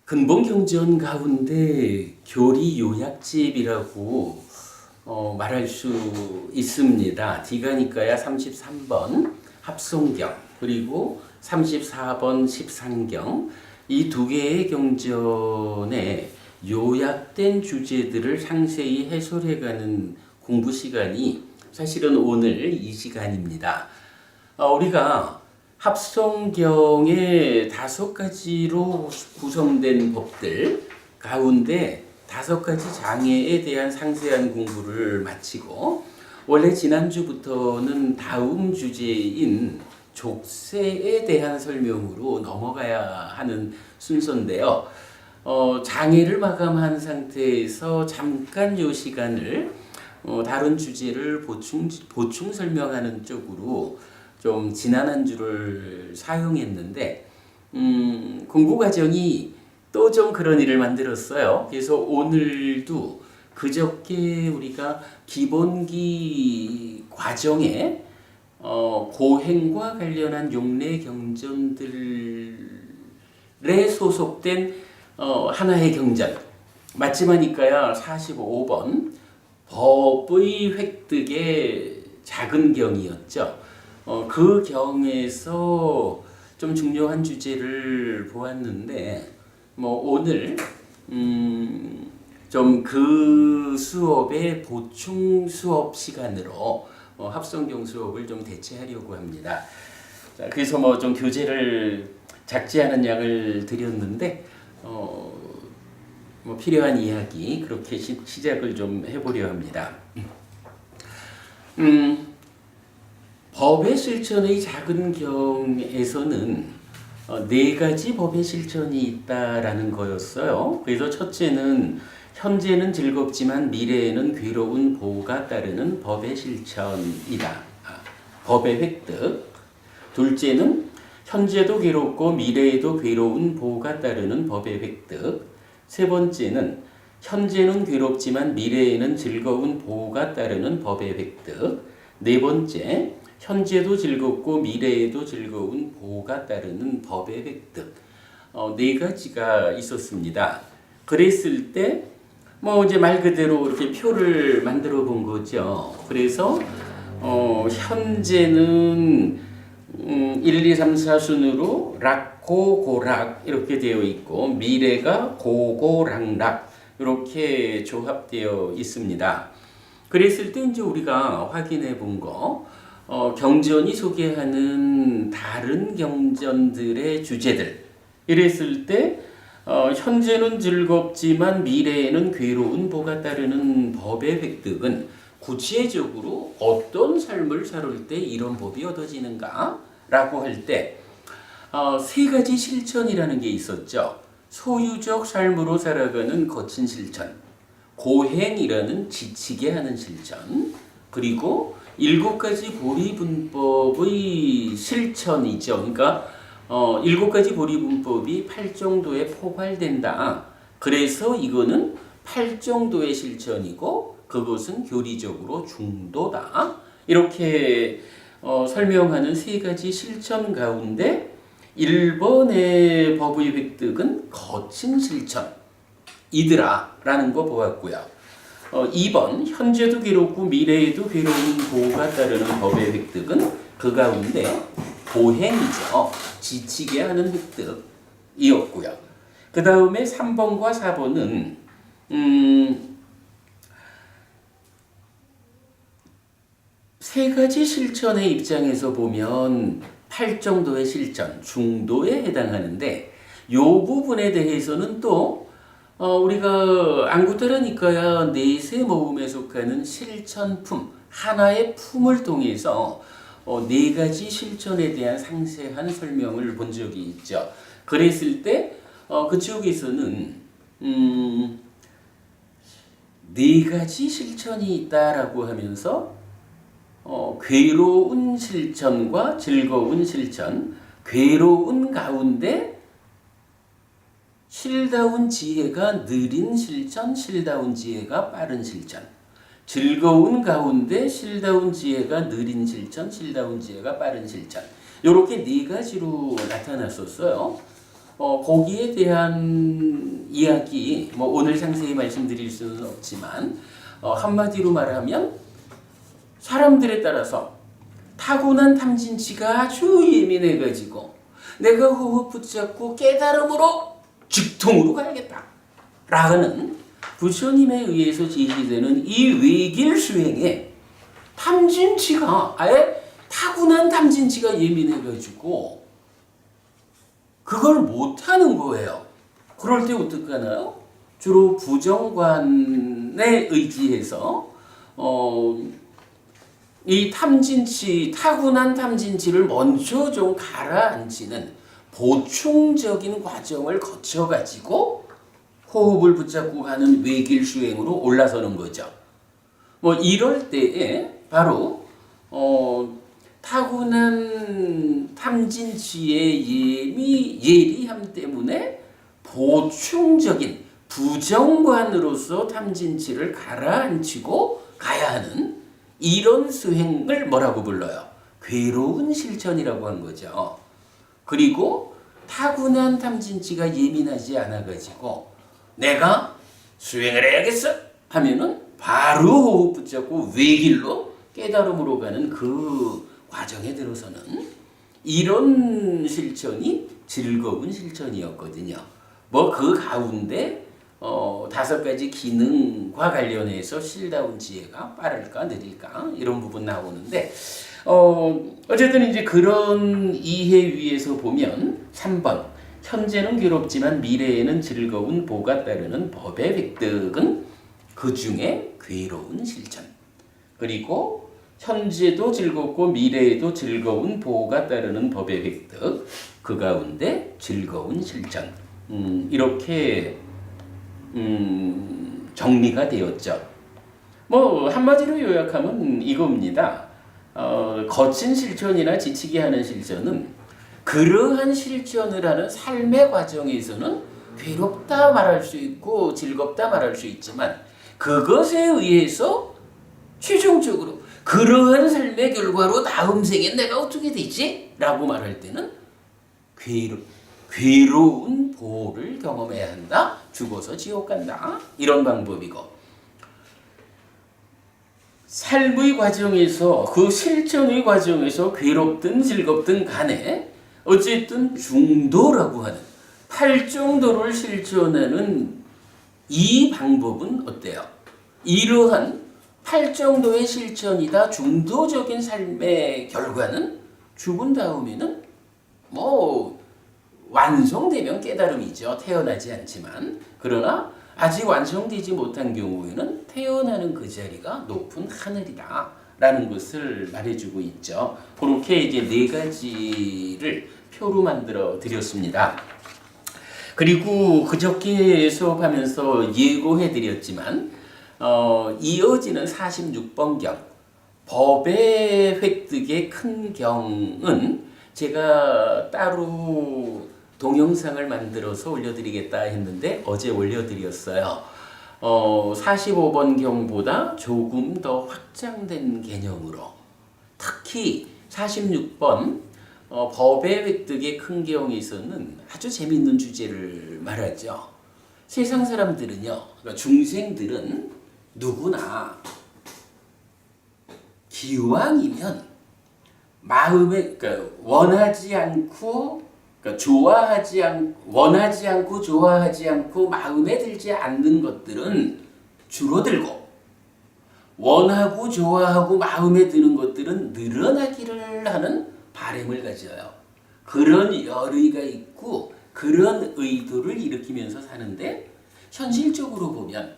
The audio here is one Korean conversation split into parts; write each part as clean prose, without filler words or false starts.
근본 경전 가운데 교리 요약집이라고 말할 수 있습니다. 디가니까야 33번 합성경 그리고 34번 십상경 이 두 개의 경전에 요약된 주제들을 상세히 해설해가는 공부 시간이 사실은 오늘 이 시간입니다. 우리가 합성경의 5가지로 구성된 법들 가운데 5가지 장애에 대한 상세한 공부를 마치고 원래 지난주부터는 다음 주제인 족쇄에 대한 설명으로 넘어가야 하는 순서인데요. 장애를 마감한 상태에서 잠깐 이 시간을 다른 주제를 보충 설명하는 쪽으로 좀 지난 한 주를 사용했는데 공부 과정이 또 좀 그런 일을 만들었어요. 그래서 오늘도 그저께 우리가 기본기 과정에 고행과 관련한 용례 경전들에 소속된 하나의 경전 마지막이니까야 45번 법의 획득의 작은 경이었죠. 그 경에서 좀 중요한 주제를 보았는데 오늘 좀 그 수업의 보충 수업 시간으로 합성경 수업을 좀 대체하려고 합니다. 자, 그래서 좀 교재를 작지 않은 양을 드렸는데 필요한 이야기 그렇게 시작을 좀 해보려 합니다. 법의 실천의 작은 경에서는 4가지 법의 실천이 있다라는 거였어요. 그래서 첫째는 현재는 즐겁지만 미래에는 괴로운 보가 따르는 법의 실천이다. 법의 획득. 둘째는 현재도 괴롭고 미래에도 괴로운 보가 따르는 법의 획득. 세 번째는 현재는 괴롭지만 미래에는 즐거운 보가 따르는 법의 획득. 네 번째, 현재도 즐겁고 미래에도 즐거운 보가 따르는 법의 획득. 4가지가 있었습니다. 그랬을 때 이제 말 그대로 이렇게 표를 만들어 본 거죠. 그래서 현재는 1, 2, 3, 4 순으로 락고 고락 이렇게 되어 있고 미래가 고고락락 이렇게 조합되어 있습니다. 그랬을 때 이제 우리가 확인해 본 거 경전이 소개하는 다른 경전들의 주제들 이랬을 때 현재는 즐겁지만 미래에는 괴로운 보가 따르는 법의 획득은 구체적으로 어떤 삶을 살을 때 이런 법이 얻어지는가 라고 할 때 3가지 실천이라는 게 있었죠. 소유적 삶으로 살아가는 거친 실천, 고행이라는 지치게 하는 실천, 그리고 7가지 보리분법의 실천이죠. 그러니까 7가지 보리분법이 8정도에 포괄된다. 그래서 이거는 8정도의 실천이고 그것은 교리적으로 중도다. 이렇게 설명하는 3가지 실천 가운데 1번의 법의 획득은 거친 실천이더라 라는 거 보았고요. 2번 현재도 괴롭고 미래에도 괴로운 보가 따르는 법의 획득은 그 가운데 고행이죠. 지치게 하는 획득이었고요. 그 다음에 3번과 4번은 3가지 실천의 입장에서 보면 8정도의 실천, 중도에 해당하는데 이 부분에 대해서는 또 우리가 안구따라니까야 넷의 모음에 속하는 실천품, 하나의 품을 통해서 4가지 실천에 대한 상세한 설명을 본 적이 있죠. 그랬을 때 그쪽에서는 4가지 실천이 있다라고 하면서 괴로운 실천과 즐거운 실천, 괴로운 가운데 실다운 지혜가 느린 실천, 실다운 지혜가 빠른 실천. 즐거운 가운데 실다운 지혜가 느린 실천, 실다운 지혜가 빠른 실천. 이렇게 4가지로 나타났었어요. 거기에 대한 이야기 뭐 오늘 상세히 말씀드릴 수는 없지만 한마디로 말하면 사람들에 따라서 타고난 탐진치가 아주 예민해가지고 내가 호흡 붙잡고 깨달음으로 직통으로 가야겠다 라는 부처님에 의해서 제시되는 이 외길 수행에 탐진치가 아예 타고난 탐진치가 예민해가지고 그걸 못하는 거예요. 그럴 때 어떡하나요? 주로 부정관에 의지해서 이 탐진치, 타고난 탐진치를 먼저 좀 가라앉히는 보충적인 과정을 거쳐가지고 호흡을 붙잡고 가는 외길 수행으로 올라서는 거죠. 뭐 이럴 때에 바로 타고난 탐진치의 예리함 때문에 보충적인 부정관으로서 탐진치를 가라앉히고 가야 하는 이런 수행을 뭐라고 불러요? 괴로운 실천이라고 한 거죠. 그리고 타고난 탐진치가 예민하지 않아가지고 내가 수행을 해야겠어 하면은 바로 호흡 붙잡고 외길로 깨달음으로 가는 그 과정에 들어서는 이런 실천이 즐거운 실천이었거든요. 뭐 그 가운데 5가지 기능과 관련해서 실다운 지혜가 빠를까 느릴까 이런 부분 나오는데 어쨌든 이제 그런 이해 위에서 보면 3번 현재는 괴롭지만 미래에는 즐거운 보가 따르는 법의 획득은 그 중에 괴로운 실천. 그리고 현재도 즐겁고 미래에도 즐거운 보가 따르는 법의 획득. 그 가운데 즐거운 실천. 이렇게 정리가 되었죠. 뭐 한마디로 요약하면 이겁니다. 거친 실천이나 지치게 하는 실천은 그러한 실천을 하는 삶의 과정에서는 괴롭다 말할 수 있고 즐겁다 말할 수 있지만 그것에 의해서 최종적으로 그러한 삶의 결과로 다음 생에 내가 어떻게 되지? 라고 말할 때는 괴로운 보를 경험해야 한다. 죽어서 지옥 간다. 이런 방법이고 삶의 과정에서 그 실천의 과정에서 괴롭든 즐겁든 간에 어쨌든 중도라고 하는 8정도를 실천하는 이 방법은 어때요? 이러한 8정도의 실천이다 중도적인 삶의 결과는 죽은 다음에는 뭐 완성되면 깨달음이죠. 태어나지 않지만. 그러나 아직 완성되지 못한 경우에는 태어나는 그 자리가 높은 하늘이다 라는 것을 말해주고 있죠. 그렇게 이제 4가지를 표로 만들어 드렸습니다. 그리고 그저께 수업하면서 예고해 드렸지만 이어지는 46번경 법의 획득의 큰 경은 제가 따로 동영상을 만들어서 올려드리겠다 했는데 어제 올려드렸어요. 45번경보다 조금 더 확장된 개념으로 특히 46번 법의 획득의 큰 경에서는 아주 재밌는 주제를 말하죠. 세상 사람들은요, 그러니까 중생들은 누구나 기왕이면 마음에 그러니까 원하지 않고 좋아하지 않고 마음에 들지 않는 것들은 줄어들고 원하고 좋아하고 마음에 드는 것들은 늘어나기를 하는 바람을 가져요. 그런 열의가 있고 그런 의도를 일으키면서 사는데 현실적으로 보면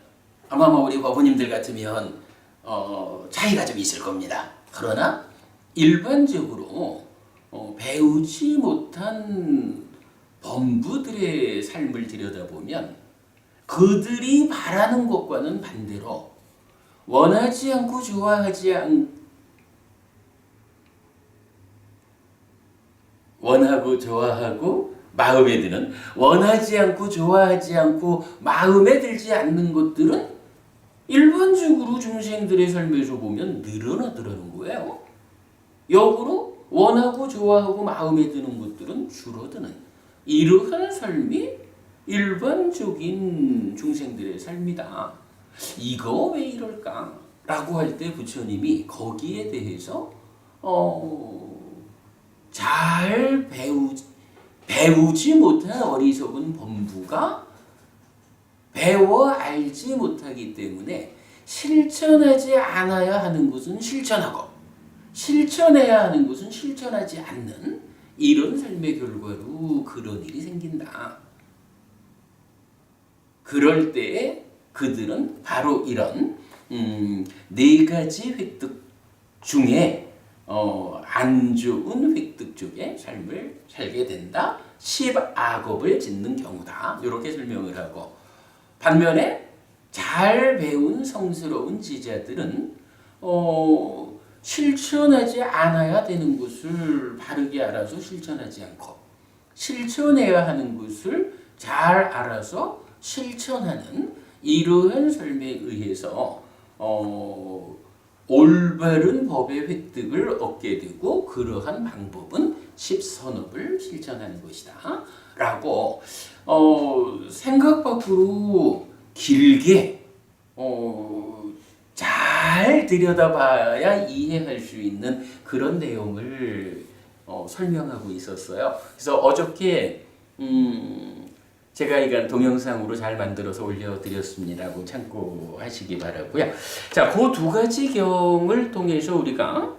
아마 우리 과부님들 같으면 차이가 좀 있을 겁니다. 그러나 일반적으로 배우지 못한 범부들의 삶을 들여다보면 그들이 바라는 것과는 반대로 원하지 않고 원하고 좋아하고 마음에 드는 원하지 않고 좋아하지 않고 마음에 들지 않는 것들은 일반적으로 중생들의 삶에서 보면 늘어나더라는 거예요. 역으로 원하고 좋아하고 마음에 드는 것들은 줄어드는 이러한 삶이 일반적인 중생들의 삶이다. 이거 왜 이럴까? 라고 할 때 부처님이 거기에 대해서 잘 배우지 못한 어리석은 범부가 배워 알지 못하기 때문에 실천하지 않아야 하는 것은 실천하고 실천해야 하는 것은 실천하지 않는 이런 삶의 결과로 그런 일이 생긴다. 그럴 때에 그들은 바로 이런 네 가지 획득 중에 안 좋은 획득 쪽의 삶을 살게 된다. 10악업을 짓는 경우다. 이렇게 설명을 하고, 반면에 잘 배운 성스러운 지자들은 실천하지 않아야 되는 것을 바르게 알아서 실천하지 않고 실천해야 하는 것을 잘 알아서 실천하는 이러한 삶에 의해서 올바른 법의 획득을 얻게 되고, 그러한 방법은 십선업을 실천하는 것이다 라고 생각 밖으로 길게 잘 들여다봐야 이해할 수 있는 그런 내용을 설명하고 있었어요. 그래서 어저께 제가 이건 동영상으로 잘 만들어서 올려드렸습니다고 참고하시기 바라고요. 자, 그 두 가지 경을 통해서 우리가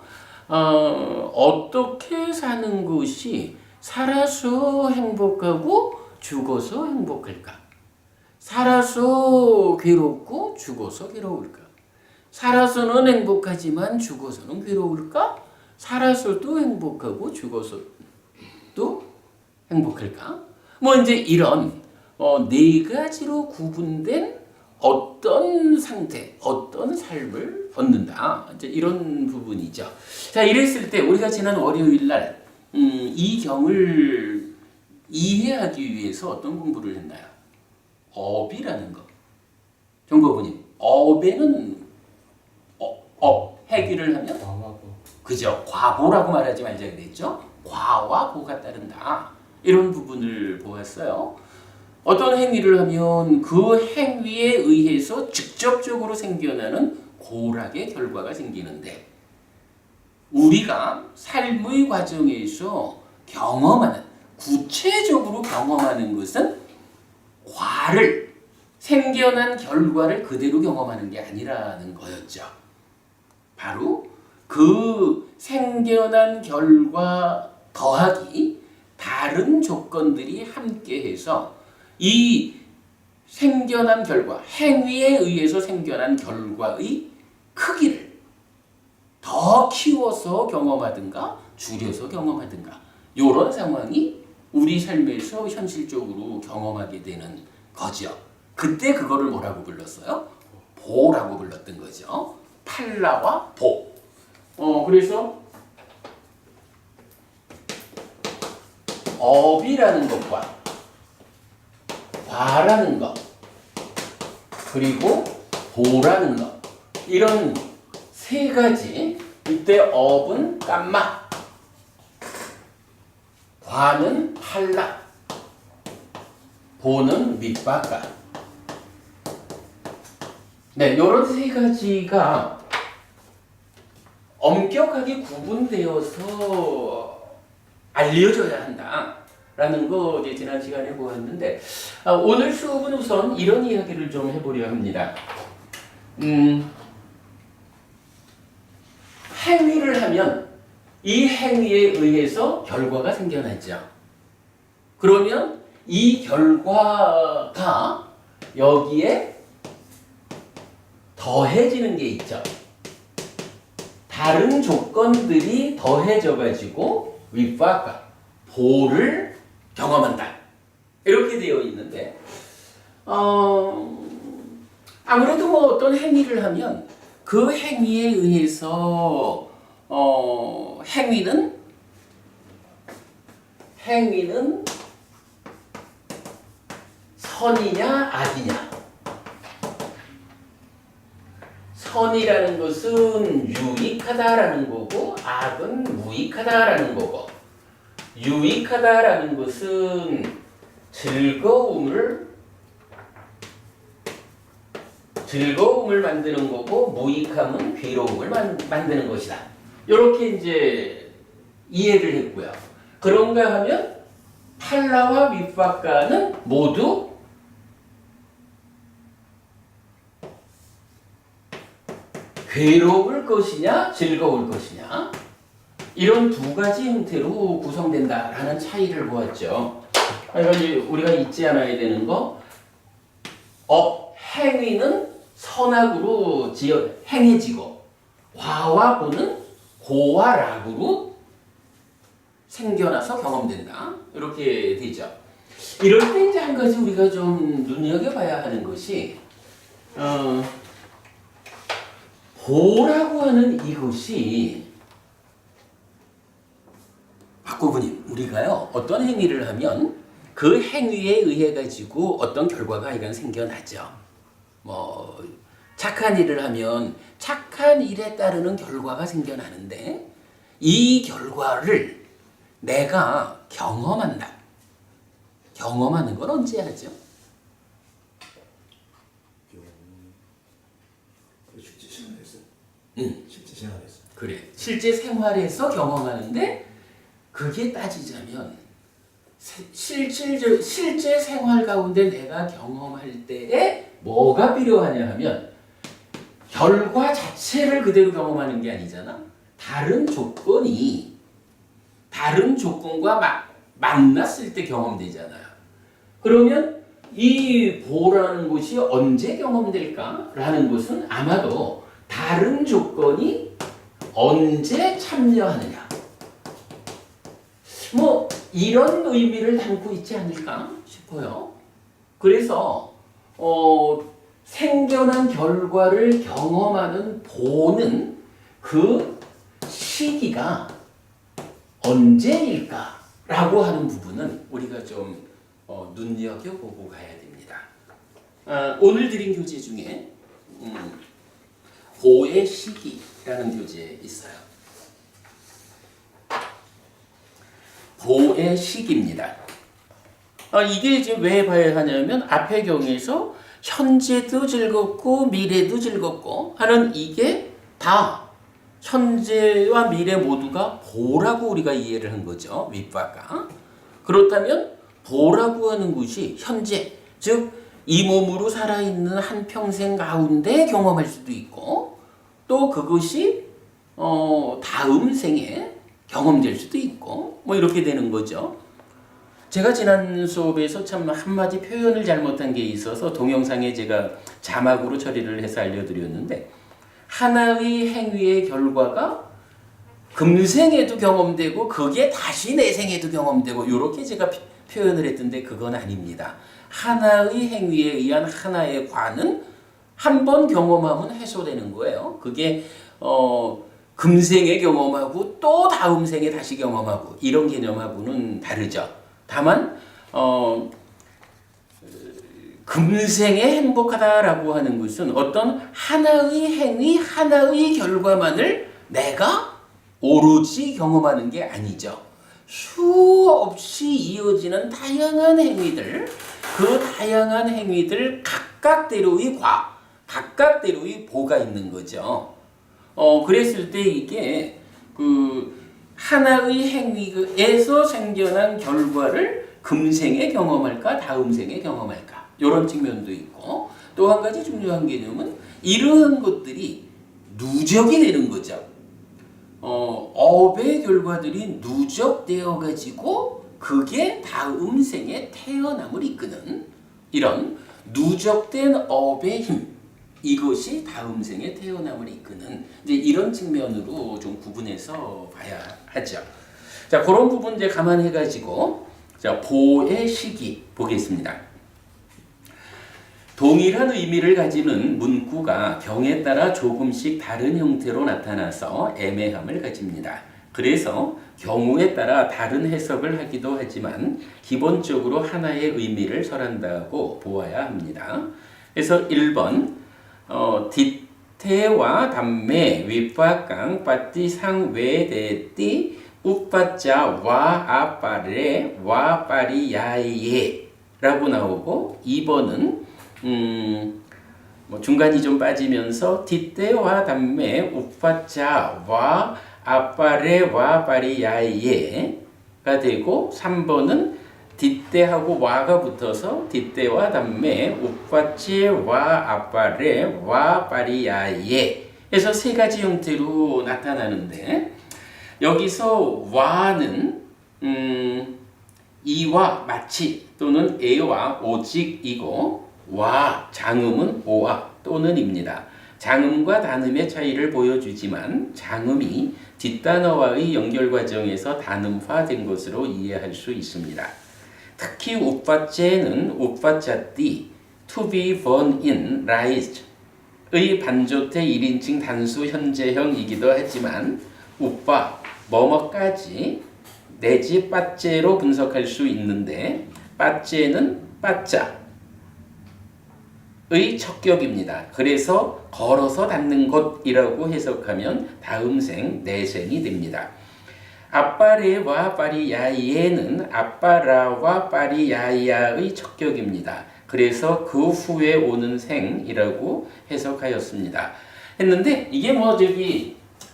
어떻게 사는 것이 살아서 행복하고 죽어서 행복할까? 살아서 괴롭고 죽어서 괴로울까? 살아서는 행복하지만 죽어서는 괴로울까? 살아서도 행복하고 죽어서도 행복할까? 뭐 이제 이런 네 가지로 구분된 어떤 상태, 어떤 삶을 얻는다. 이제 이런 부분이죠. 자, 이랬을 때 우리가 지난 월요일 날 이 경을 이해하기 위해서 어떤 공부를 했나요? 업이라는 거. 정보부님, 업에는 해기를 하면 그죠? 과보라고 말하지 말자 그랬죠? 과와 보가 따른다. 이런 부분을 보았어요. 어떤 행위를 하면 그 행위에 의해서 직접적으로 생겨나는 고락의 결과가 생기는데, 우리가 삶의 과정에서 경험하는, 구체적으로 경험하는 것은 과를, 생겨난 결과를 그대로 경험하는 게 아니라는 거였죠. 바로 그 생겨난 결과 더하기 다른 조건들이 함께해서 이 생겨난 결과, 행위에 의해서 생겨난 결과의 크기를 더 키워서 경험하든가 줄여서 경험하든가, 이런 상황이 우리 삶에서 현실적으로 경험하게 되는 거죠. 그때 그거를 뭐라고 불렀어요? 보라고 불렀던 거죠. 팔라와 보. 그래서 업이라는 것과 과라는 것, 그리고 보라는 것, 이런 세 가지. 이때 업은 깜마, 과는 팔라, 보는 밑바깥. 네, 이런 세 가지가 엄격하게 구분되어서 알려져야 한다라는 거 이제 지난 시간에 보았는데, 오늘 수업은 우선 이런 이야기를 좀 해보려 합니다. 행위를 하면 이 행위에 의해서 결과가 생겨나죠. 그러면 이 결과가 여기에 더해지는 게 있죠. 다른 조건들이 더해져 가지고 윗바깥 보를 경험한다. 이렇게 되어 있는데, 아무래도 뭐 어떤 행위를 하면 그 행위에 의해서 행위는 선이냐 악이냐. 선이라는 것은 유익하다라는 거고, 악은 무익하다라는 거고, 유익하다라는 것은 즐거움을 만드는 거고 무익함은 괴로움을 만드는 것이다. 이렇게 이제 이해를 했고요. 그런가 하면 팔라와 윗바가는 모두 괴로울 것이냐 즐거울 것이냐 이런 두 가지 형태로 구성된다라는 차이를 보았죠. 그러니까 우리가 잊지 않아야 되는 거 행위는 선악으로 행해지고 화와 보는 고와 락으로 생겨나서 경험된다. 이렇게 되죠. 이럴 때 이제 한 가지 우리가 좀 눈여겨봐야 하는 것이 보라고 하는 이것이 박고부님 우리가요 어떤 행위를 하면 그 행위에 의해 가지고 어떤 결과가 이건 생겨나죠. 뭐 착한 일을 하면 착한 일에 따르는 결과가 생겨나는데 이 결과를 내가 경험한다. 경험하는 건 언제 하죠? 실제 생활에서. 실제 생활에서. 그래. 실제 생활에서 경험하는데 그게 따지자면 실제 생활 가운데 내가 경험할 때에 뭐가 필요하냐 하면 결과 자체를 그대로 경험하는 게 아니잖아. 다른 조건과 만났을 때 경험되잖아요. 그러면 이 보라는 것이 언제 경험될까라는 것은 아마도 다른 조건이 언제 참여하느냐. 뭐 이런 의미를 담고 있지 않을까 싶어요. 그래서 생겨난 결과를 경험하는 보는 그 시기가 언제일까라고 하는 부분은 우리가 좀 눈여겨보고 가야 됩니다. 오늘 드린 교재 중에 보의 시기라는 교재 있어요. 보의 시기입니다. 이게 이제 왜 봐야 하냐면 앞의 경에서 현재도 즐겁고 미래도 즐겁고 하는 이게 다 현재와 미래 모두가 보라고 우리가 이해를 한 거죠. 윗바가. 그렇다면 보라고 하는 것이 현재, 즉 이 몸으로 살아있는 한평생 가운데 경험할 수도 있고 또 그것이 다음 생에 경험될 수도 있고 뭐 이렇게 되는 거죠. 제가 지난 수업에서 참 한마디 표현을 잘못한 게 있어서 동영상에 제가 자막으로 처리를 해서 알려드렸는데 하나의 행위의 결과가 금생에도 경험되고 그게 다시 내생에도 경험되고 이렇게 제가 표현을 했던데 그건 아닙니다. 하나의 행위에 의한 하나의 과는 한 번 경험하면 해소되는 거예요. 그게 금생에 경험하고 또 다음 생에 다시 경험하고 이런 개념하고는 다르죠. 다만 금생에 행복하다라고 하는 것은 어떤 하나의 행위, 하나의 결과만을 내가 오로지 경험하는 게 아니죠. 수없이 이어지는 다양한 행위들, 그 다양한 행위들 각각대로의 각각대로의 보가 있는 거죠. 그랬을 때 이게 그 하나의 행위에서 생겨난 결과를 금생에 경험할까 다음 생에 경험할까 이런 측면도 있고 또 한 가지 중요한 개념은 이러한 것들이 누적이 되는 거죠. 업의 결과들이 누적되어 가지고 그게 다음 생에 태어남을 이끄는 이런 누적된 업의 힘 이것이 다음 생에 태어남을 이끄는 이제 이런 측면으로 좀 구분해서 봐야 하죠. 자, 그런 부분 이제 감안해 가지고 자, 보의 시기 보겠습니다. 동일한 의미를 가지는 문구가 경에 따라 조금씩 다른 형태로 나타나서 애매함을 가집니다. 그래서 경우에 따라 다른 해석을 하기도 하지만 기본적으로 하나의 의미를 설한다고 보아야 합니다. 그래서 1번 디테와 담매 윗바강 빠띠 상외대띠 우빠자 와 아빠레 와 빠리야예 라고 나오고 2번은 뭐 중간이 좀 빠지면서 뒷대와 담매 우파자와 아빠레와 파리야예가 되고 3번은 뒷대하고 와가 붙어서 뒷대와 담매 우파제와 아빠레와 파리야예 해서 세 가지 형태로 나타나는데 여기서 와는 이와 마치 또는 에와 오직이고 와 장음은 오와 또는입니다. 장음과 단음의 차이를 보여주지만 장음이 뒷단어와의 연결 과정에서 단음화된 것으로 이해할 수 있습니다. 특히 우파제는 우파자띠 to be born in raised 의 반조태 1인칭 단수 현재형이기도 하지만 우파 뭐뭐까지 내지 빠째로 분석할 수 있는데 빠째는 빠자의 척격입니다. 그래서 걸어서 닿는 곳이라고 해석하면 다음생 내생이 됩니다. 아빠레와 파리야예는 아빠라와 파리야야의 척격입니다. 그래서 그 후에 오는 생이라고 해석하였습니다. 했는데 이게 뭐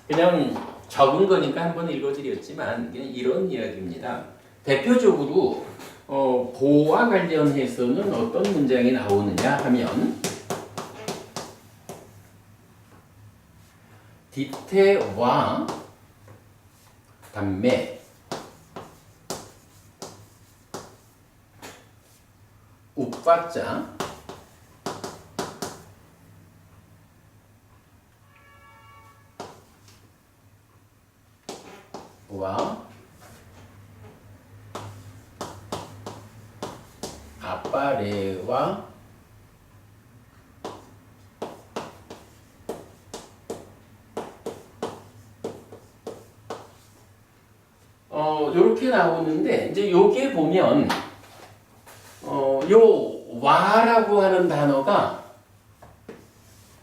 그냥 적은 거니까 한번 읽어드렸지만 그냥 이런 이야기입니다. 대표적으로 보와 관련해서는 어떤 문장이 나오느냐 하면 뒷태와 담매 우파자 와 아빠레와 요렇게 나오는데 이제 요게 보면 요 와라고 하는 단어가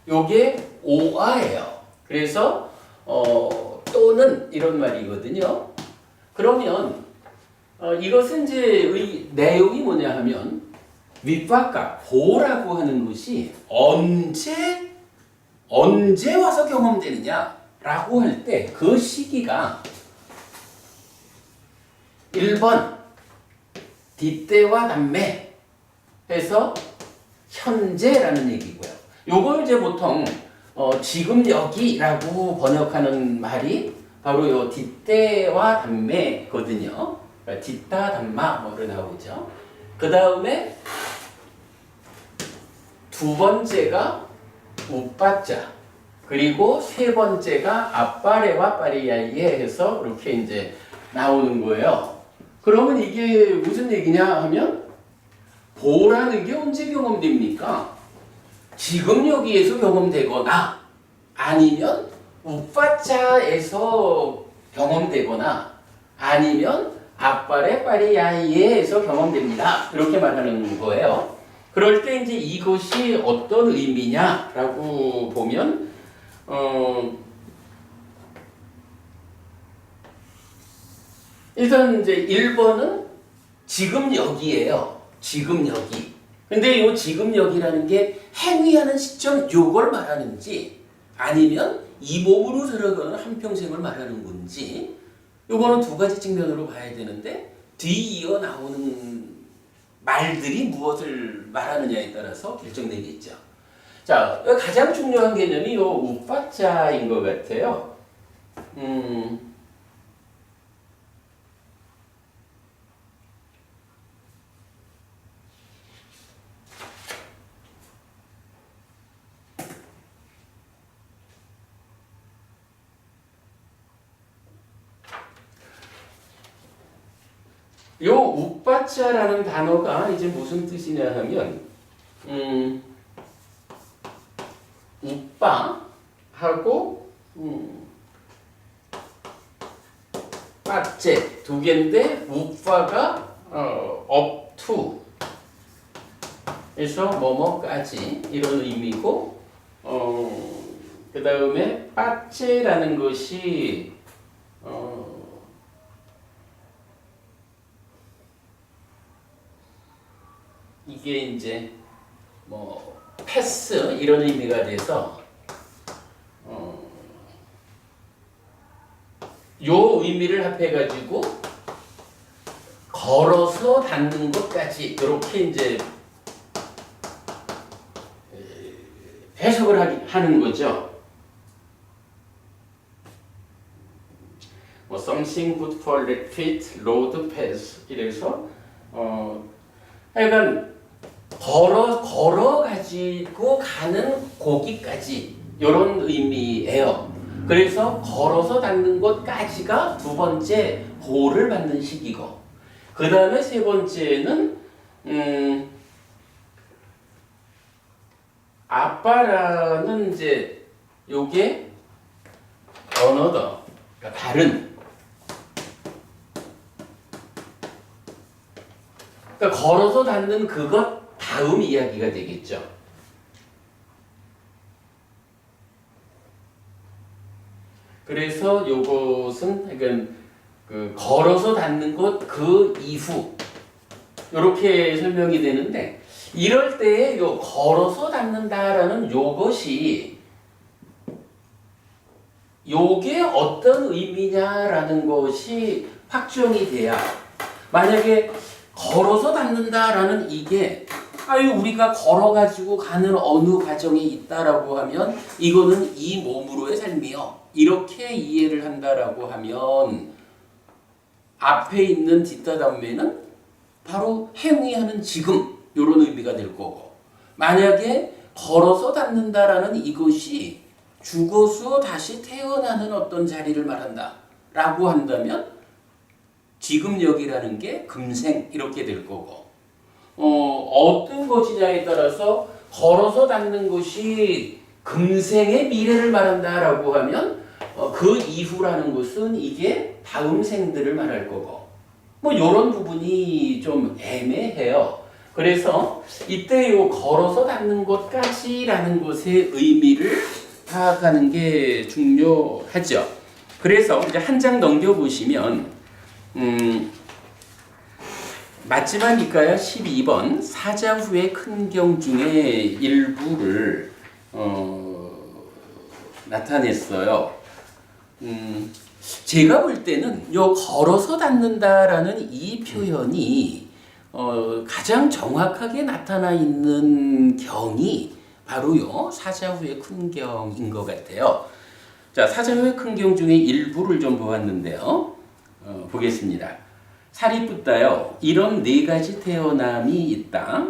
요게 오아예요. 그래서 또는 이런 말이거든요. 그러면 이것은 이제 내용이 뭐냐 하면 윗바깥 보라고 하는 것이 언제 와서 경험되느냐라고 할 때 그 시기가 1번 뒷대와 담매 해서 현재라는 얘기고요. 요걸 이제 보통 지금 여기라고 번역하는 말이 바로 요 뒷대와 담매거든요. 그러니까 뒷다 담마 뭐로 나오죠. 그 다음에 두 번째가 우빠자 그리고 세 번째가 아빠레와 파리야예 해서 이렇게 이제 나오는 거예요. 그러면 이게 무슨 얘기냐 하면 보라는 게 언제 경험됩니까? 지금 여기에서 경험되거나 아니면 우파자에서 경험되거나 아니면 아빠레 파리야예에서 경험됩니다. 이렇게 말하는 거예요. 그럴 때 이제 이것이 어떤 의미냐라고 보면 일단 이제 1번은 지금 여기예요. 지금 여기. 근데 이 지금 여기라는 게 행위하는 시점 요걸 말하는지 아니면 이 몸으로 살아가는 한평생을 말하는 건지 요거는 두 가지 측면으로 봐야 되는데 뒤이어 나오는 말들이 무엇을 말하느냐에 따라서 결정되겠죠. 자, 가장 중요한 개념이 요 우파자인 것 같아요. 요 우빠자라는 단어가 이제 무슨 뜻이냐 하면 우빠하고 빠째 두 개인데 우빠가 up to 에서 뭐뭐까지 이런 의미고 그 다음에 빠째라는 것이 이게 이제 뭐 패스 이런 의미가 돼서 요 의미를 합해가지고 걸어서 닿는 것까지 이렇게 이제 해석을 하는 거죠. 뭐 something good for feet, road pass 이래서 하여간 걸어 가지고 가는 고기까지 이런 의미예요. 그래서 걸어서 닿는 것까지가 두 번째 보를 받는 식이고, 그 다음에 세 번째는 아빠라는 이제 요게 another, 그러니까 다른. 그러니까 걸어서 닿는 그것 다음 이야기가 되겠죠. 그래서 요것은 그러니까 그 걸어서 닿는 것 그 이후 이렇게 설명이 되는데, 이럴 때에 요 걸어서 닿는다라는 요것이 요게 어떤 의미냐라는 것이 확정이 돼야, 만약에 걸어서 닿는다라는 이게 우리가 걸어가지고 가는 어느 과정에 있다라고 하면 이거는 이 몸으로의 삶이요, 이렇게 이해를 한다라고 하면 앞에 있는 뒷다단매는 바로 행위하는 지금 이런 의미가 될 거고, 만약에 걸어서 닿는다라는 이것이 죽어서 다시 태어나는 어떤 자리를 말한다 라고 한다면 지금역이라는 게 금생 이렇게 될 거고, 어떤 것이냐에 따라서 걸어서 닿는 것이 금생의 미래를 말한다라고 하면 그 이후라는 것은 이게 다음 생들을 말할 거고, 뭐 이런 부분이 좀 애매해요. 그래서 이때 요 걸어서 닿는 것까지라는 것의 의미를 파악하는 게 중요하죠. 그래서 이제 한 장 넘겨 보시면 마지막일까요? 12번 사자 후의 큰 경 중에 일부를 나타냈어요. 제가 볼 때는 요 걸어서 닿는다라는 이 표현이 가장 정확하게 나타나 있는 경이 바로요 사자 후의 큰 경인 것 같아요. 자, 사자 후의 큰 경 중에 일부를 좀 보았는데요. 보겠습니다. 살이 붙다요. 이런 네 가지 태어남이 있다.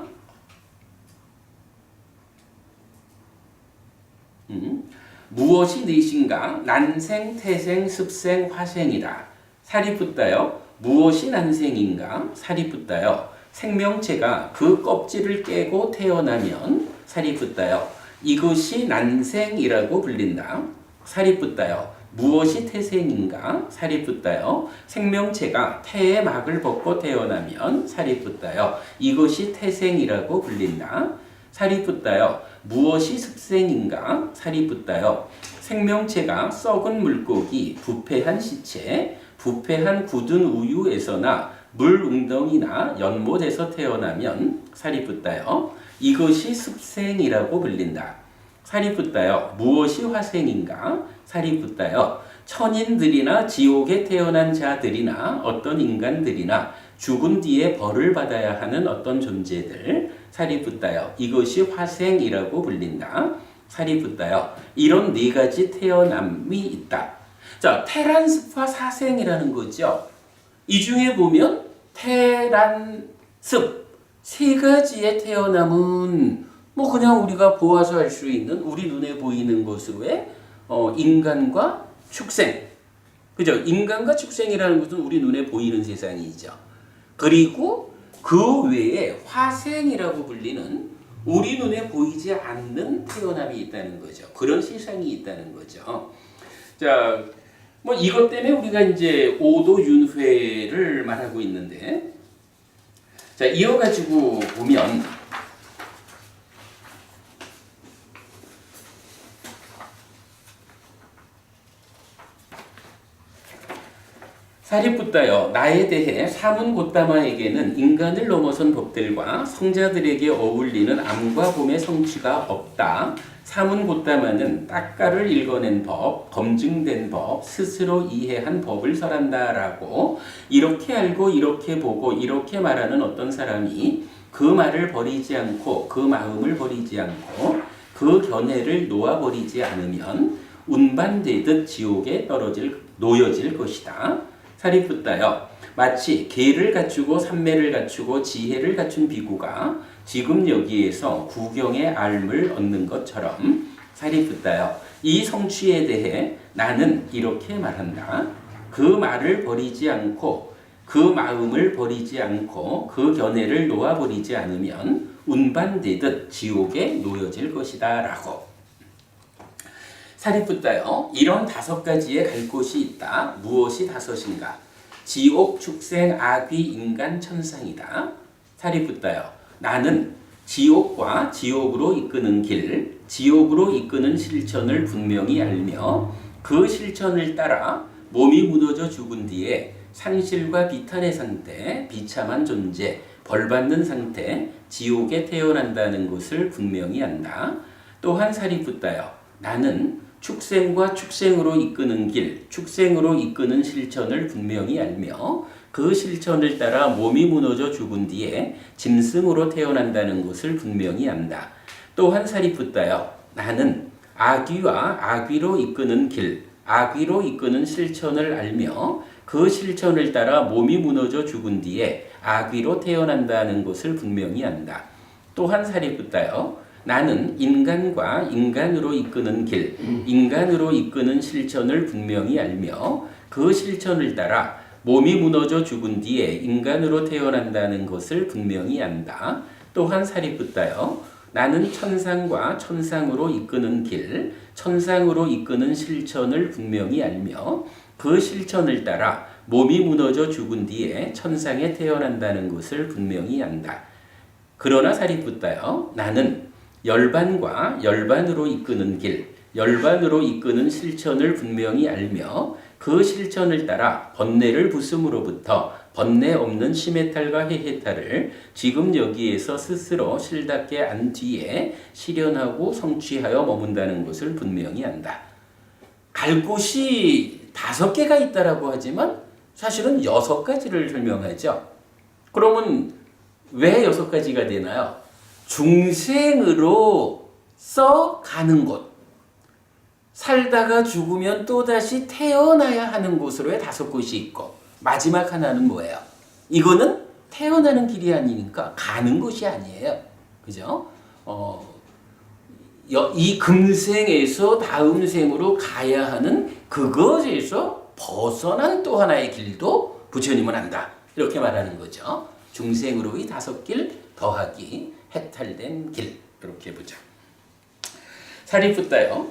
무엇이 넷인가? 난생, 태생, 습생, 화생이다. 살이 붙다요. 무엇이 난생인가? 살이 붙다요. 생명체가 그 껍질을 깨고 태어나면 살이 붙다요. 이것이 난생이라고 불린다. 살이 붙다요. 무엇이 태생인가? 살이 붙다요. 생명체가 태의 막을 벗고 태어나면 살이 붙다요. 이것이 태생이라고 불린다. 살이 붙다요. 무엇이 습생인가? 살이 붙다요. 생명체가 썩은 물고기, 부패한 시체, 부패한 굳은 우유에서나 물 웅덩이나 연못에서 태어나면 살이 붙다요. 이것이 습생이라고 불린다. 살이 붙다요. 무엇이 화생인가? 살이 붙다요. 천인들이나 지옥에 태어난 자들이나 어떤 인간들이나 죽은 뒤에 벌을 받아야 하는 어떤 존재들, 살이 붙다요. 이것이 화생이라고 불린다. 살이 붙다요. 이런 네 가지 태어남이 있다. 자, 태란습화 사생이라는 거죠. 이 중에 보면 태란습 세 가지의 태어남은 뭐 그냥 우리가 보아서 알 수 있는 우리 눈에 보이는 것으로의 인간과 축생, 그죠? 인간과 축생이라는 것은 우리 눈에 보이는 세상이죠. 그리고 그 외에 화생이라고 불리는 우리 눈에 보이지 않는 태어남이 있다는 거죠. 그런 세상이 있다는 거죠. 자, 뭐 이것 때문에 우리가 이제 오도윤회를 말하고 있는데, 자, 이어가지고 보면 사리푸따여, 나에 대해 사문고따마에게는 인간을 넘어선 법들과 성자들에게 어울리는 암과 봄의 성취가 없다. 사문고따마는 딱가를 읽어낸 법, 검증된 법, 스스로 이해한 법을 설한다라고 이렇게 알고 이렇게 보고 이렇게 말하는 어떤 사람이 그 말을 버리지 않고 그 마음을 버리지 않고 그 견해를 놓아버리지 않으면 운반되듯 지옥에 놓여질 것이다. 사리푸따여, 마치 계를 갖추고 삼매를 갖추고 지혜를 갖춘 비구가 지금 여기에서 구경의 알을 얻는 것처럼 사리푸따여, 이 성취에 대해 나는 이렇게 말한다. 그 말을 버리지 않고 그 마음을 버리지 않고 그 견해를 놓아버리지 않으면 운반되듯 지옥에 놓여질 것이다 라고. 사리푸따여, 이런 5가지의 갈 곳이 있다. 무엇이 5인가? 지옥, 축생, 아귀, 인간, 천상이다. 사리푸따여, 나는 지옥과 지옥으로 이끄는 길, 지옥으로 이끄는 실천을 분명히 알며 그 실천을 따라 몸이 무너져 죽은 뒤에 상실과 비탄의 상태, 비참한 존재, 벌받는 상태, 지옥에 태어난다는 것을 분명히 안다. 또한 사리푸따여, 나는 축생과 축생으로 이끄는 길, 축생으로 이끄는 실천을 분명히 알며 그 실천을 따라 몸이 무너져 죽은 뒤에 짐승으로 태어난다는 것을 분명히 안다. 또한 사리푸따여, 나는 아귀와 아귀로 이끄는 길, 아귀로 이끄는 실천을 알며 그 실천을 따라 몸이 무너져 죽은 뒤에 아귀로 태어난다는 것을 분명히 안다. 또한 사리푸따여, 나는 인간과 인간으로 이끄는 길, 인간으로 이끄는 실천을 분명히 알며 그 실천을 따라 몸이 무너져 죽은 뒤에 인간으로 태어난다는 것을 분명히 안다. 또한 사리푸따여, 나는 천상과 천상으로 이끄는 길, 천상으로 이끄는 실천을 분명히 알며 그 실천을 따라 몸이 무너져 죽은 뒤에 천상에 태어난다는 것을 분명히 안다. 그러나 사리푸따여, 나는 열반과 열반으로 이끄는 길, 열반으로 이끄는 실천을 분명히 알며 그 실천을 따라 번뇌를 부숨으로부터 번뇌 없는 시메탈과 헤헤탈을 지금 여기에서 스스로 실답게 안 뒤에 실현하고 성취하여 머문다는 것을 분명히 안다. 갈 곳이 5개가 있다라고 하지만 사실은 6가지를 설명하죠. 그러면 왜 6가지가 되나요? 중생으로 가는 곳, 살다가 죽으면 또다시 태어나야 하는 곳으로의 5곳이 있고, 마지막 하나는 뭐예요? 이거는 태어나는 길이 아니니까 가는 곳이 아니에요. 그죠? 이 금생에서 다음 생으로 가야 하는 그것에서 벗어난 또 하나의 길도 부처님은 안다. 이렇게 말하는 거죠. 중생으로의 5길 더하기 해탈된 길, 이렇게 보자. 사리푸따여,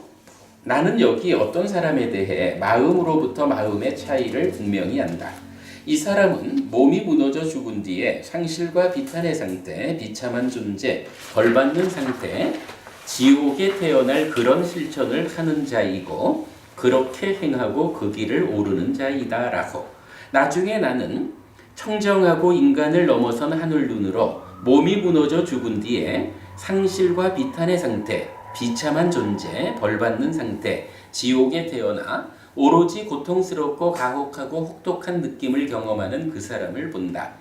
나는 여기 어떤 사람에 대해 마음으로부터 마음의 차이를 분명히 안다. 이 사람은 몸이 무너져 죽은 뒤에 상실과 비탄의 상태, 비참한 존재, 벌받는 상태, 지옥에 태어날 그런 실천을 하는 자이고 그렇게 행하고 그 길을 오르는 자이다라고. 나중에 나는 청정하고 인간을 넘어선 하늘 눈으로 몸이 무너져 죽은 뒤에 상실과 비탄의 상태, 비참한 존재, 벌받는 상태, 지옥에 태어나 오로지 고통스럽고 가혹하고 혹독한 느낌을 경험하는 그 사람을 본다.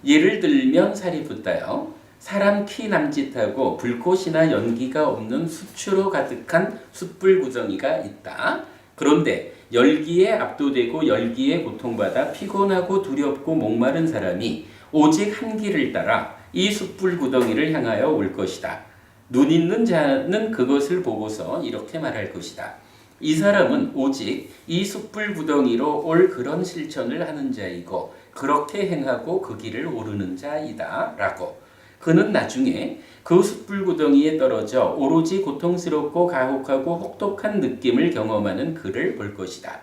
예를 들면 사리푸따여, 사람 키 남짓하고 불꽃이나 연기가 없는 수추로 가득한 숯불 구덩이가 있다. 그런데 열기에 압도되고 열기에 고통받아 피곤하고 두렵고 목마른 사람이 오직 한 길을 따라 이 숯불 구덩이를 향하여 올 것이다. 눈 있는 자는 그것을 보고서 이렇게 말할 것이다. 이 사람은 오직 이 숯불 구덩이로 올 그런 실천을 하는 자이고 그렇게 행하고 그 길을 오르는 자이다 라고. 그는 나중에 그 숯불 구덩이에 떨어져 오로지 고통스럽고 가혹하고 혹독한 느낌을 경험하는 그를 볼 것이다.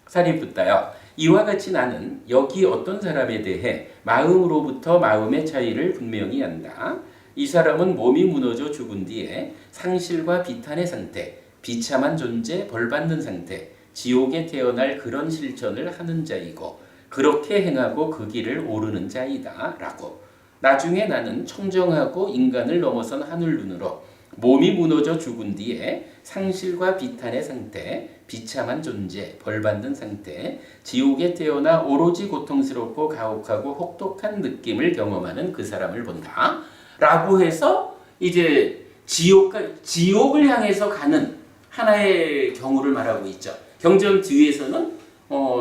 사리푸따여, 이와 같이 나는 여기 어떤 사람에 대해 마음으로부터 마음의 차이를 분명히 안다. 이 사람은 몸이 무너져 죽은 뒤에 상실과 비탄의 상태, 비참한 존재, 벌받는 상태, 지옥에 태어날 그런 실천을 하는 자이고 그렇게 행하고 그 길을 오르는 자이다 라고. 나중에 나는 청정하고 인간을 넘어선 하늘 눈으로 몸이 무너져 죽은 뒤에 상실과 비탄의 상태, 비참한 존재, 벌받는 상태, 지옥에 태어나 오로지 고통스럽고 가혹하고 혹독한 느낌을 경험하는 그 사람을 본다 라고 해서 이제 지옥을 향해서 가는 하나의 경우를 말하고 있죠. 경전 뒤에서는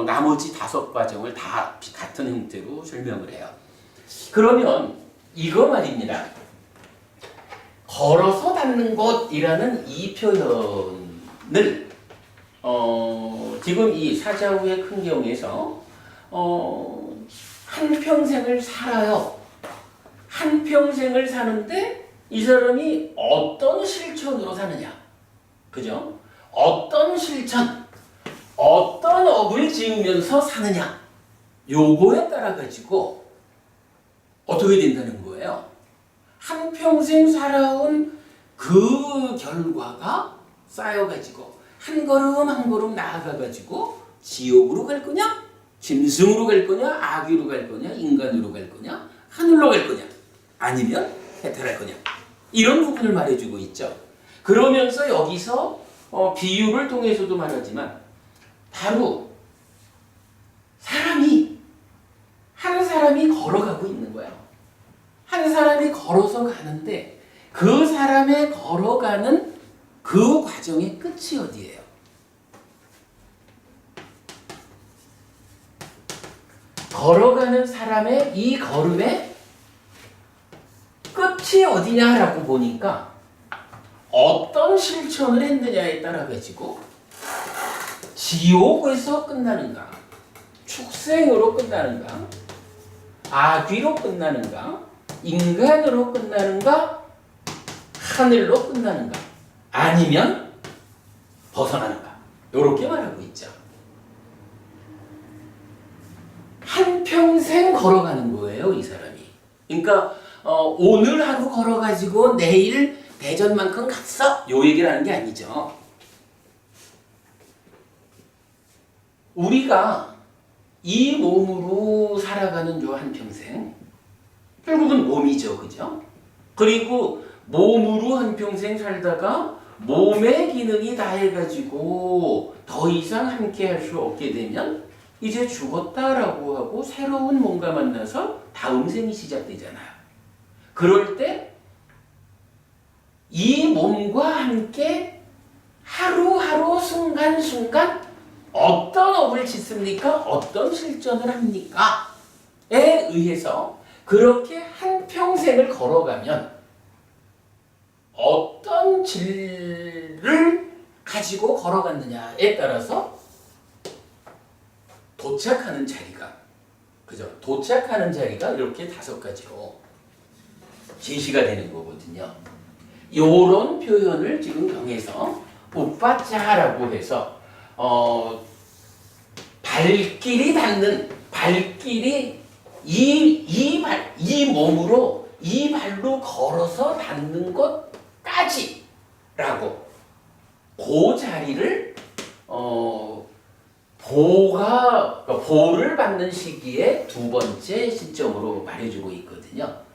나머지 5과정을 다 같은 형태로 설명을 해요. 그러면 이거 말입니다. 걸어서 닿는 곳이라는 이 표현을 지금 이 사자후의 큰 경에서 한평생을 살아요. 한평생을 사는데 이 사람이 어떤 실천으로 사느냐. 그죠? 어떤 실천, 어떤 업을 지으면서 사느냐. 요거에 따라 가지고 어떻게 된다는 거예요? 한평생 살아온 그 결과가 쌓여가지고 한 걸음 한 걸음 나아가가지고 지옥으로 갈 거냐? 짐승으로 갈 거냐? 아귀로 갈 거냐? 인간으로 갈 거냐? 하늘로 갈 거냐? 아니면 해탈할 거냐? 이런 부분을 말해주고 있죠. 그러면서 여기서 비유를 통해서도 말하지만 바로 한 사람이 걸어가고 있는 거야. 한 사람이 걸어서 가는데 그 사람의 걸어가는 그 과정의 끝이 어디예요? 걸어가는 사람의 이 걸음의 끝이 어디냐라고 보니까 어떤 실천을 했느냐에 따라 가지고 지옥에서 끝나는가, 축생으로 끝나는가, 아귀로 끝나는가, 인간으로 끝나는가, 하늘로 끝나는가, 아니면 벗어나는가. 이렇게 말하고 있죠. 한평생 걸어가는 거예요, 이 사람이. 그러니까 오늘 하루 걸어가지고 내일 대전만큼 갔어? 요 얘기를 하는 게 아니죠. 우리가 이 몸으로 살아가는 요 한평생, 결국은 몸이죠. 그죠? 그리고 몸으로 한평생 살다가 몸의 기능이 다 해가지고 더 이상 함께 할 수 없게 되면 이제 죽었다라고 하고 새로운 뭔가 만나서 다음 생이 시작되잖아요. 그럴 때 이 몸과 함께 하루하루 순간순간 어떤 업을 짓습니까? 어떤 실천을 합니까? 에 의해서 그렇게 한평생을 걸어가면 어떤 질을 가지고 걸어갔느냐에 따라서 도착하는 자리가, 그죠? 도착하는 자리가 이렇게 5가지로 제시가 되는 거거든요. 요런 표현을 지금 경에서 우빠짜라고 해서 발길이 닿는, 발길이 이 몸으로 이 발로 걸어서 닿는 것까지라고 그 자리를 보를 받는 시기에 2번째 시점으로 말해주고 있거든요.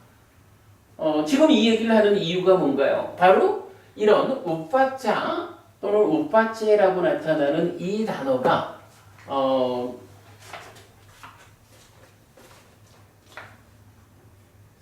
지금 이 얘기를 하는 이유가 뭔가요? 바로 이런 우빠짜 또는 우빠째라고 나타나는 이 단어가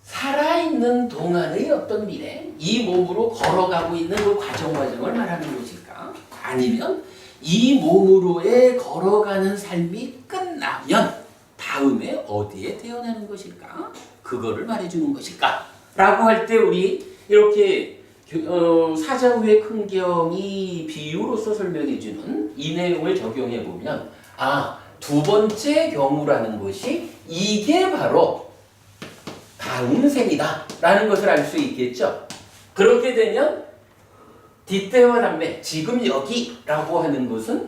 살아있는 동안의 어떤 미래, 이 몸으로 걸어가고 있는 그 과정을 말하는 것일까? 아니면 이 몸으로의 걸어가는 삶이 끝나면 다음에 어디에 태어나는 것일까? 그거를 말해주는 것일까? 라고 할 때 우리 이렇게 사자후의 큰 경이 비유로서 설명해주는 이 내용을 적용해보면 2번째 경우라는 것이 이게 바로 다음 생이다 라는 것을 알 수 있겠죠. 그렇게 되면 뒷대와 담배, 지금 여기라고 하는 것은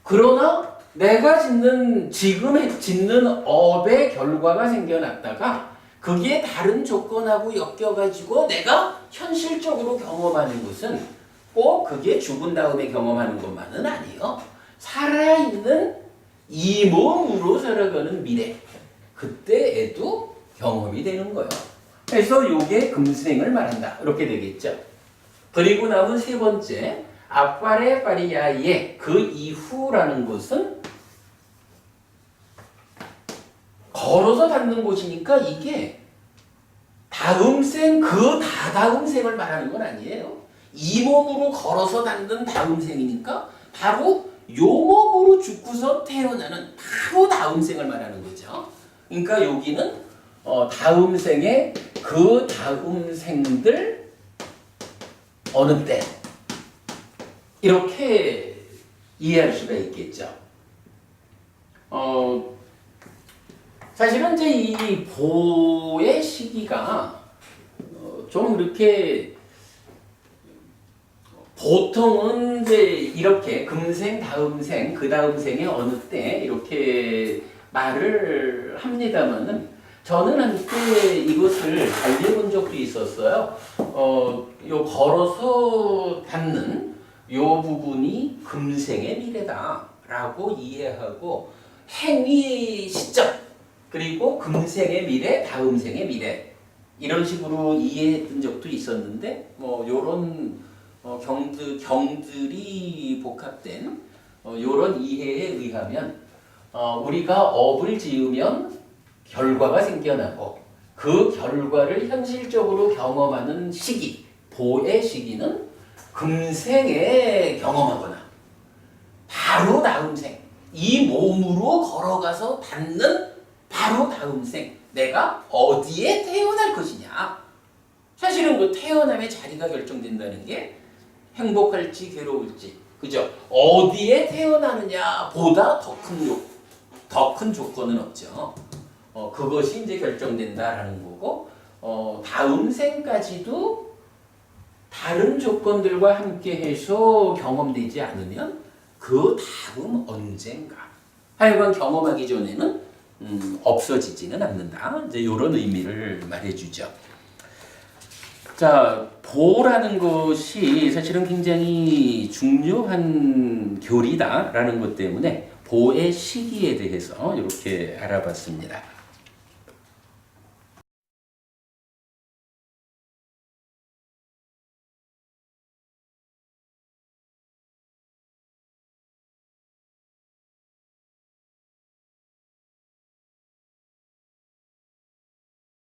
그러나 내가 지금 짓는 업의 결과가 생겨났다가 그게 다른 조건하고 엮여가지고 내가 현실적으로 경험하는 것은 꼭 그게 죽은 다음에 경험하는 것만은 아니에요. 살아있는 이 몸으로 살아가는 미래. 그때에도 경험이 되는 거예요. 그래서 요게 금생을 말한다. 이렇게 되겠죠. 그리고 남은 세 번째, 아파레 파리야에 그 이후라는 것은 걸어서 닿는 곳이니까 이게 다음 생, 그 다다음 생을 말하는 건 아니에요. 이 몸으로 걸어서 닿는 다음 생이니까 바로 요 몸으로 죽고서 태어나는 바로 다음 생을 말하는 거죠. 그러니까 여기는 다음 생에 그 다음 생들 어느 때 이렇게 이해할 수가 있겠죠. 사실은 이제 이 보의 시기가 좀 이렇게 보통은 이제 이렇게 금생, 다음 생, 그 다음 생에 어느 때 이렇게 말을 합니다만은 저는 한때 이것을 달리본 적도 있었어요. 요 걸어서 닿는 요 부분이 금생의 미래다라고 이해하고 행위 시점 그리고 금생의 미래, 다음 생의 미래 이런 식으로 이해했던 적도 있었는데 뭐 요런 경들이 복합된 요런 이해에 의하면 우리가 업을 지으면 결과가 생겨나고 그 결과를 현실적으로 경험하는 시기, 보의 시기는 금생에 경험하거나 바로 다음 생, 이 몸으로 걸어가서 닿는 바로 다음 생, 내가 어디에 태어날 것이냐. 사실은 그 태어남의 자리가 결정된다는 게 행복할지 괴로울지, 그죠? 어디에 태어나느냐 보다 더 큰 조건은 없죠. 그것이 이제 결정된다라는 거고, 다음 생까지도 다른 조건들과 함께해서 경험되지 않으면 그 다음 언젠가 하여간 경험하기 전에는 없어지지는 않는다. 이제 이런 의미를 말해주죠. 자, 보라는 것이 사실은 굉장히 중요한 교리다라는 것 때문에 보의 시기에 대해서 이렇게 알아봤습니다.